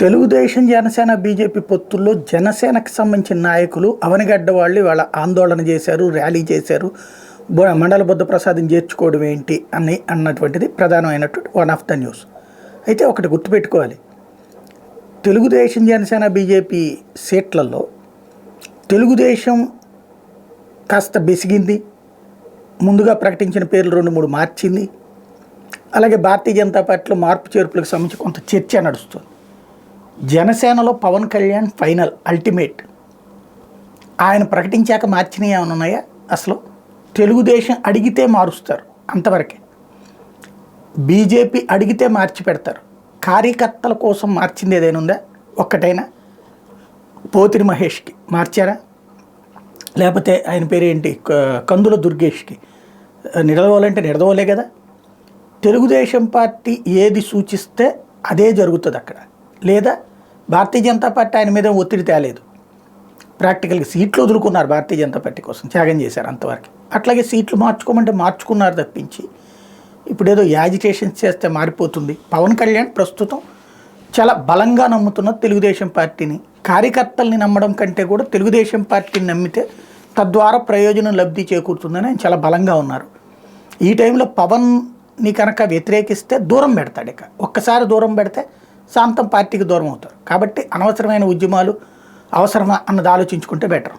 Telugu Desam Janasena BJP పొత్తుల్లో జనసేనకు సంబంధించిన నాయకులు అవనిగడ్డ వాళ్ళు వాళ్ళ ఆందోళన చేశారు, ర్యాలీ చేశారు. మండల బుద్ధప్రసాదం చేర్చుకోవడం ఏంటి అన్నటువంటిది ప్రధానమైనటువంటి వన్ ఆఫ్ ద న్యూస్. అయితే ఒకటి గుర్తుపెట్టుకోవాలి, తెలుగుదేశం జనసేన బీజేపీ సీట్లలో తెలుగుదేశం కాస్త బెసిగింది, ముందుగా ప్రకటించిన పేర్లు 2-3 మార్చింది. అలాగే భారతీయ జనతా పార్టీలో మార్పు చేర్పులకు సంబంధించి కొంత చర్చ నడుస్తుంది. జనసేనలో పవన్ కళ్యాణ్ ఫైనల్ అల్టిమేట్. ఆయన ప్రకటించాక మార్చినవి ఏమైనా ఉన్నాయా? అసలు తెలుగుదేశం అడిగితే మారుస్తారు, అంతవరకే. బీజేపీ అడిగితే మార్చి పెడతారు. కార్యకర్తల కోసం మార్చింది ఏదైనా ఉందా? ఒక్కటైనా పోతిరి మహేష్కి మార్చారా? లేకపోతే ఆయన పేరేంటి, కందుల దుర్గేష్కి నిడదవోలంటే నిడదవోలే కదా. తెలుగుదేశం పార్టీ ఏది సూచిస్తే అదే జరుగుతుంది అక్కడ. లేదా భారతీయ జనతా పార్టీ ఆయన మీద ఒత్తిడి తేలేదు. ప్రాక్టికల్గా సీట్లు వదులుకున్నారు, భారతీయ జనతా పార్టీ కోసం త్యాగం చేశారు అంతవరకు. అట్లాగే సీట్లు మార్చుకోమంటే మార్చుకున్నారు తప్పించి ఇప్పుడు ఏదో యాజిటేషన్స్ చేస్తే మారిపోతుంది. పవన్ కళ్యాణ్ ప్రస్తుతం చాలా బలంగా నమ్ముతున్న తెలుగుదేశం పార్టీని. కార్యకర్తల్ని నమ్మడం కంటే కూడా తెలుగుదేశం పార్టీని నమ్మితే తద్వారా ప్రయోజనం లబ్ధి చేకూరుతుందని ఆయన చాలా బలంగా ఉన్నారు. ఈ టైంలో పవన్ని కనుక వ్యతిరేకిస్తే దూరం పెడతాడు. ఇక ఒక్కసారి దూరం పెడితే శాంతం పార్టీకి దూరం అవుతారు. కాబట్టి అనవసరమైన ఉద్యమాలు అవసరమా అన్నది ఆలోచించుకుంటే బెటర్.